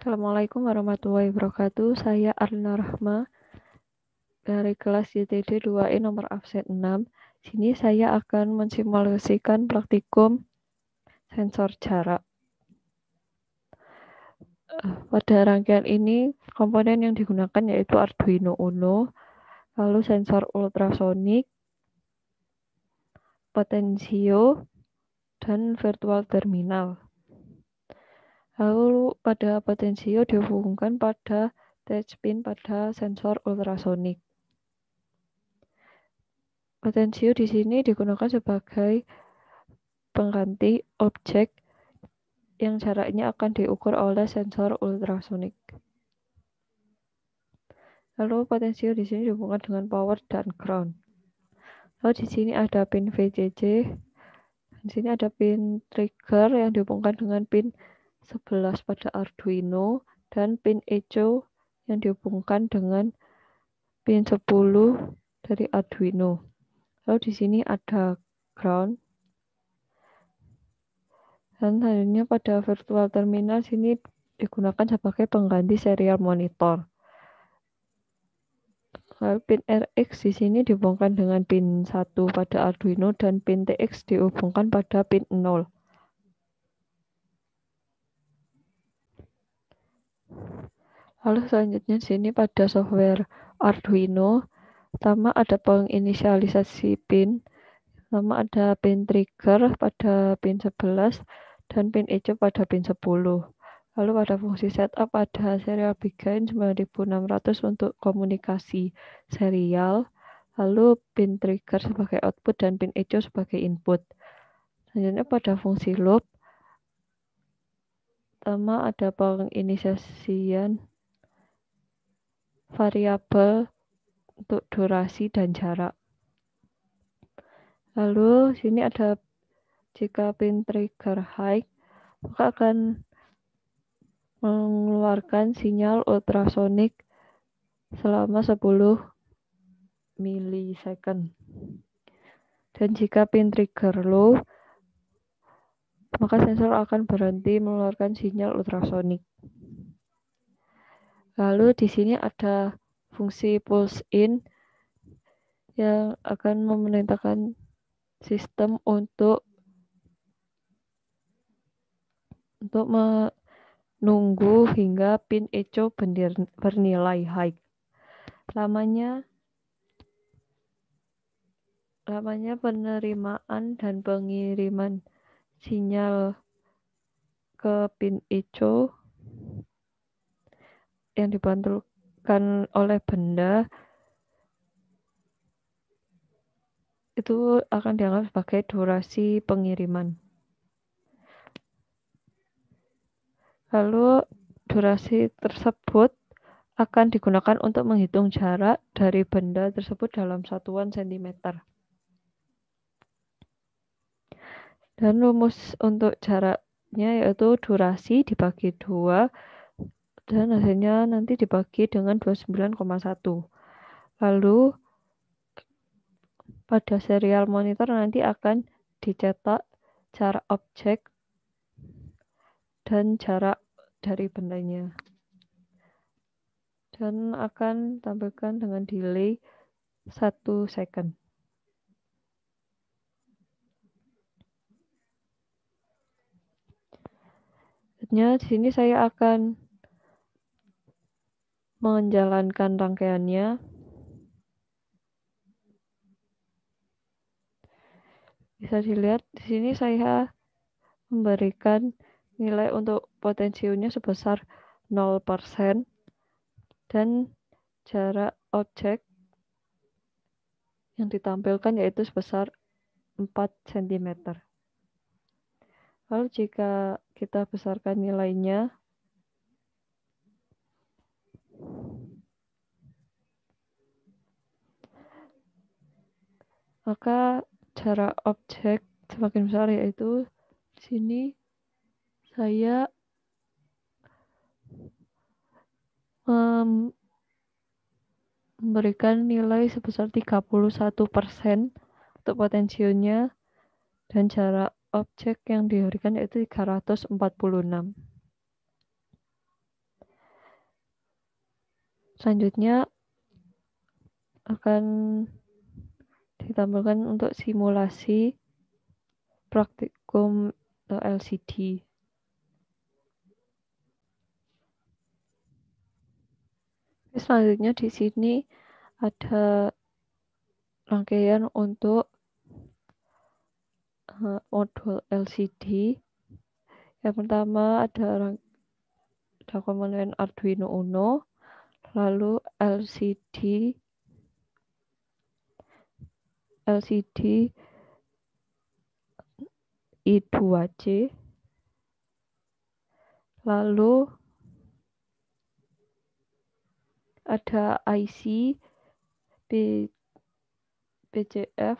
Assalamualaikum warahmatullahi wabarakatuh. Saya Arlina Rahma dari kelas YTD 2E nomor absen 6. Sini saya akan mensimulasikan praktikum sensor jarak. Pada rangkaian ini, komponen yang digunakan yaitu Arduino Uno, lalu sensor ultrasonik, potensio, dan virtual terminal. Lalu pada potensio dihubungkan pada touchpin pada sensor ultrasonik. Potensio di sini digunakan sebagai pengganti objek yang jaraknya akan diukur oleh sensor ultrasonik. Lalu potensio di sini dihubungkan dengan power dan ground. Lalu di sini ada pin VCC. Di sini ada pin trigger yang dihubungkan dengan pin 11 pada Arduino dan pin echo yang dihubungkan dengan pin 10 dari Arduino. Lalu di sini ada ground. Dan selanjutnya pada virtual terminal sini digunakan sebagai pengganti serial monitor. Lalu pin RX di sini dihubungkan dengan pin 1 pada Arduino dan pin TX dihubungkan pada pin 0. Lalu selanjutnya di sini pada software Arduino, pertama ada penginisialisasi pin, pertama ada pin trigger pada pin 11 dan pin echo pada pin 10. Lalu pada fungsi setup ada serial begind 9600 untuk komunikasi serial, lalu pin trigger sebagai output dan pin echo sebagai input. Selanjutnya pada fungsi loop, pertama ada penginisiasian variabel untuk durasi dan jarak. Lalu sini ada jika pin trigger high, maka akan mengeluarkan sinyal ultrasonik selama 10 milisecond. Dan jika pin trigger low, maka sensor akan berhenti mengeluarkan sinyal ultrasonik. Lalu di sini ada fungsi pulse in yang akan memerintahkan sistem untuk menunggu hingga pin echo bernilai high. Lamanya penerimaan dan pengiriman sinyal ke pin echo yang dipantulkan oleh benda itu akan dianggap sebagai durasi pengiriman. Lalu durasi tersebut akan digunakan untuk menghitung jarak dari benda tersebut dalam satuan sentimeter. Dan rumus untuk jaraknya yaitu durasi dibagi 2 dan hasilnya nanti dibagi dengan 29,1. Lalu pada serial monitor nanti akan dicetak jarak objek dan jarak dari bendanya. Dan akan tampilkan dengan delay 1 second. Selanjutnya di sini saya akan menjalankan rangkaiannya. Bisa dilihat di sini saya memberikan nilai untuk potensionya sebesar 0% dan jarak objek yang ditampilkan yaitu sebesar 4 cm. Lalu jika kita besarkan nilainya, maka jarak objek semakin besar, yaitu di sini saya memberikan nilai sebesar 31% untuk potensionya dan jarak objek yang diberikan yaitu 346. Selanjutnya akan ditampilkan untuk simulasi praktikum atau LCD. Selanjutnya di sini ada rangkaian untuk modul LCD. Yang pertama ada komponen Arduino Uno, lalu LCD I2C, lalu ada IC BCF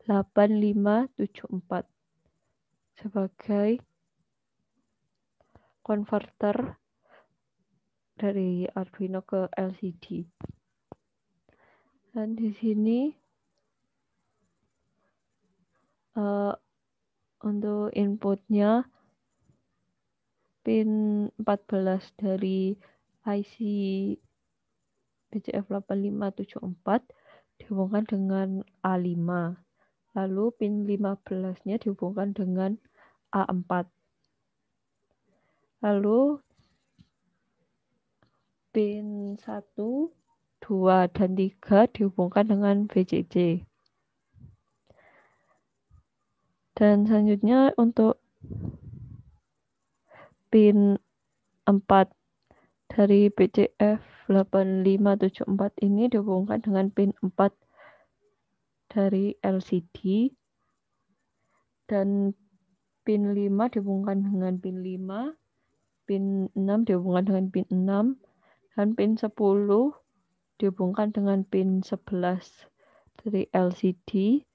8574 sebagai konverter dari Arduino ke LCD. Dan di sini untuk inputnya pin 14 dari IC BCF 8574 dihubungkan dengan A5. Lalu pin 15-nya dihubungkan dengan A4. Lalu pin 1, 2, dan 3 dihubungkan dengan VCC. Dan selanjutnya untuk pin 4 dari BCF 8574 ini dihubungkan dengan pin 4 dari LCD, dan pin 5 dihubungkan dengan pin 5, pin 6 dihubungkan dengan pin 6, dan pin 10 dihubungkan dengan pin 11 dari LCD,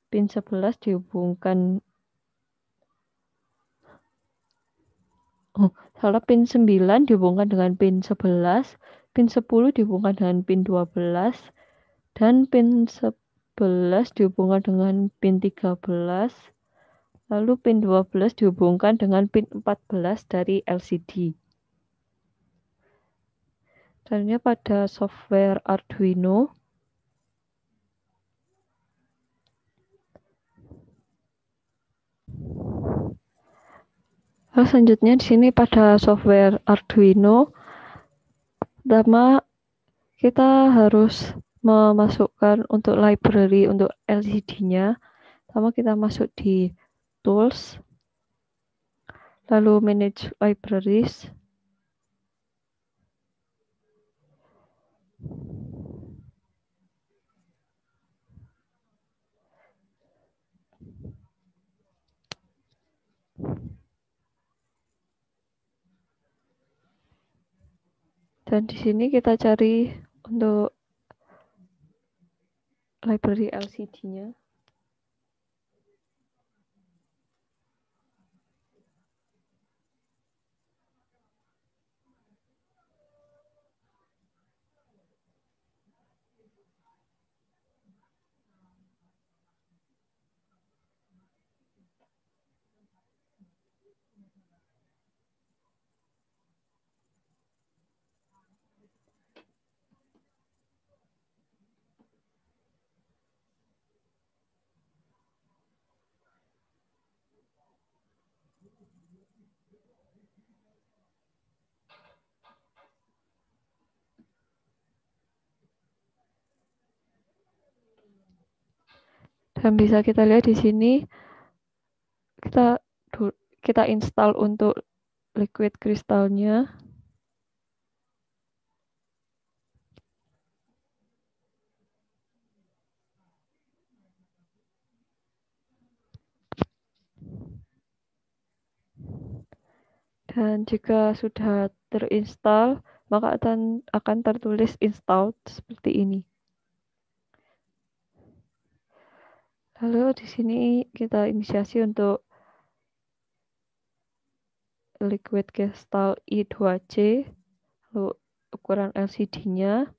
pin 11 dihubungkan pin 9 dihubungkan dengan pin 11, pin 10 dihubungkan dengan pin 12, dan pin 11 dihubungkan dengan pin 13, lalu pin 12 dihubungkan dengan pin 14 dari LCD. Selanjutnya pada software Arduino, selanjutnya di sini pada software Arduino, pertama kita harus memasukkan untuk library untuk LCD-nya. Pertama kita masuk di Tools, lalu Manage Libraries, dan di sini kita cari untuk library LCD-nya. Dan bisa kita lihat di sini kita install untuk liquid kristalnya. Dan jika sudah terinstall, maka akan tertulis installed seperti ini. Lalu di sini kita inisiasi untuk liquid crystal I2C, lalu ukuran LCD-nya.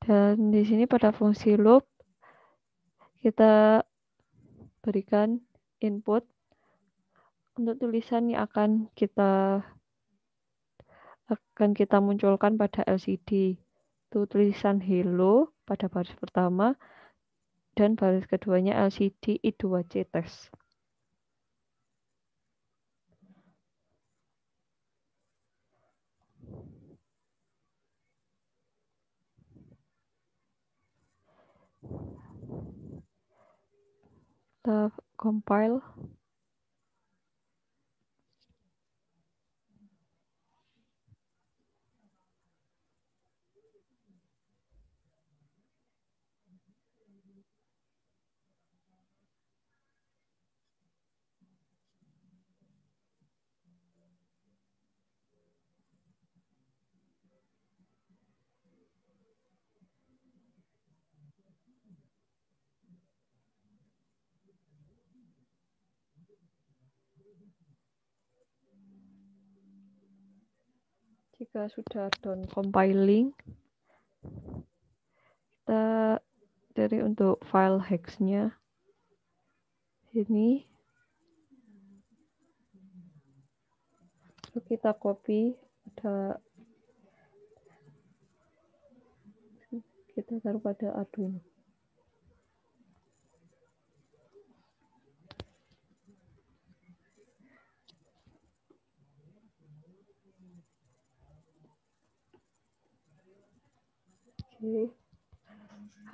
Dan di sini pada fungsi loop kita berikan input untuk tulisan yang akan kita akan kita munculkan pada LCD. Itu tulisan hello pada baris pertama dan baris keduanya LCD I2C test. Kita compile. Jika sudah done compiling, kita cari untuk file hex-nya. Ini kita copy, kita taruh pada Arduino. Oke.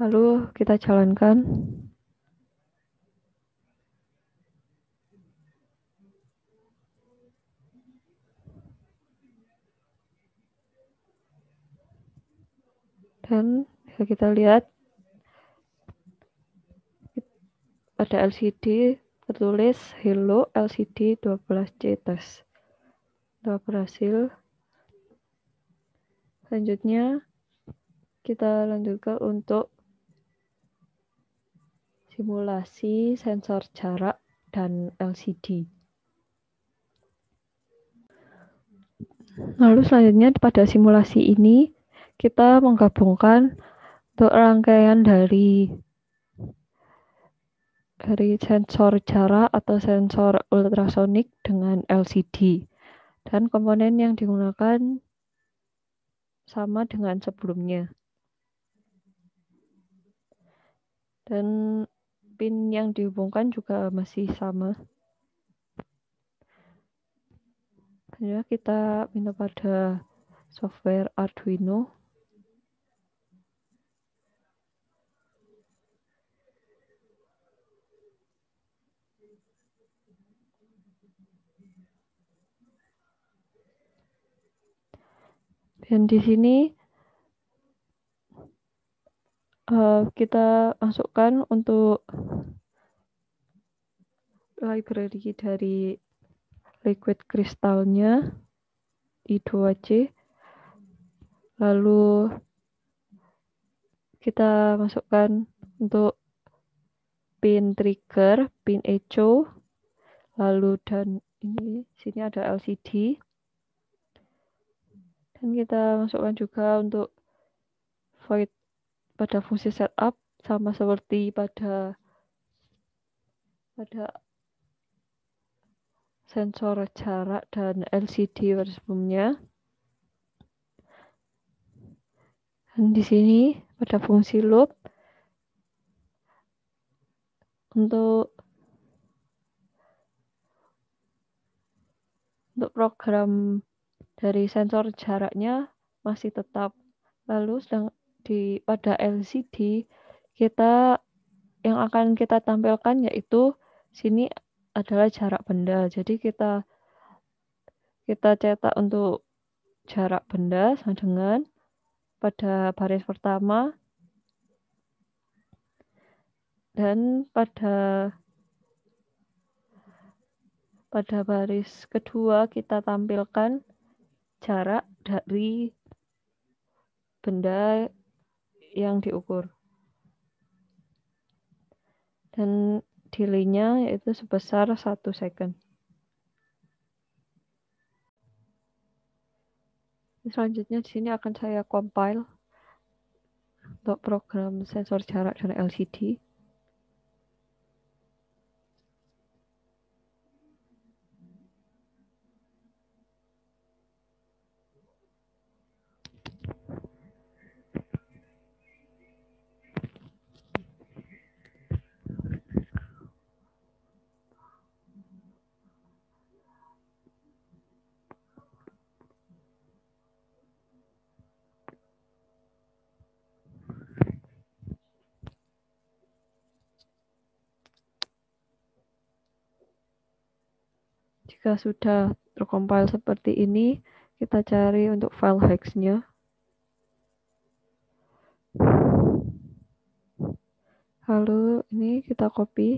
Lalu kita jalankan. Dan bisa kita lihat pada LCD tertulis hello LCD 12C test. Sudah berhasil. Selanjutnya kita lanjutkan untuk simulasi sensor jarak dan LCD. Lalu selanjutnya pada simulasi ini kita menggabungkan untuk rangkaian dari sensor jarak atau sensor ultrasonik dengan LCD, dan komponen yang digunakan sama dengan sebelumnya, dan pin yang dihubungkan juga masih sama. Selanjutnya kita pindah pada software Arduino. Dan di sini kita masukkan untuk library dari liquid kristalnya I2C. Lalu kita masukkan untuk pin trigger, pin echo, lalu dan ini sini ada LCD. Dan kita masukkan juga untuk void pada fungsi setup, sama seperti pada sensor jarak dan LCD pada sebelumnya. Dan di sini pada fungsi loop untuk program dari sensor jaraknya masih tetap. Lalu pada LCD kita yang akan kita tampilkan yaitu sini adalah jarak benda. Jadi kita cetak untuk jarak benda sama dengan pada baris pertama, dan pada baris kedua kita tampilkan jarak dari benda yang diukur, dan delay-nya yaitu sebesar 1 second. Selanjutnya di sini akan saya compile untuk program sensor jarak dan LCD. Jika sudah tercompile seperti ini, kita cari untuk file hex-nya. Lalu ini kita copy.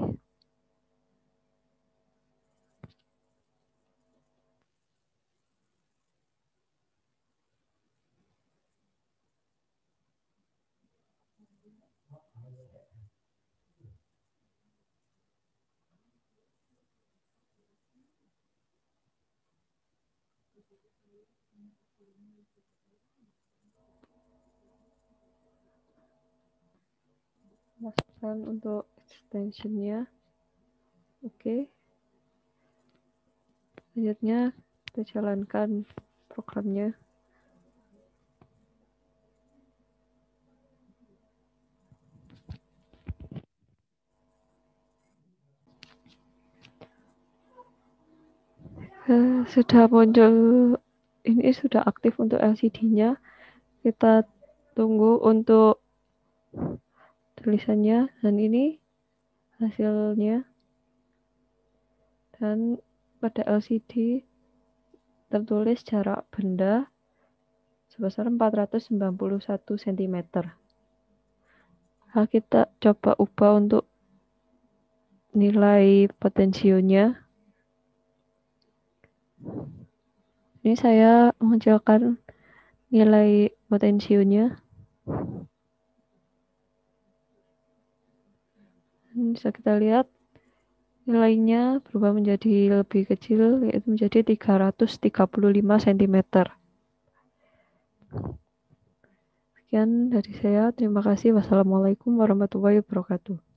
Masukkan untuk extensionnya. Oke. Selanjutnya kita jalankan programnya. Sudah muncul, ini sudah aktif untuk LCD-nya. Kita tunggu untuk tulisannya, dan ini hasilnya. Dan pada LCD tertulis jarak benda sebesar 491 cm. Nah, kita coba ubah untuk nilai potensionya. Ini saya mengecilkan nilai potensionya. Bisa kita lihat nilainya berubah menjadi lebih kecil, yaitu menjadi 335 cm. Sekian dari saya. Terima kasih. Wassalamualaikum warahmatullahi wabarakatuh.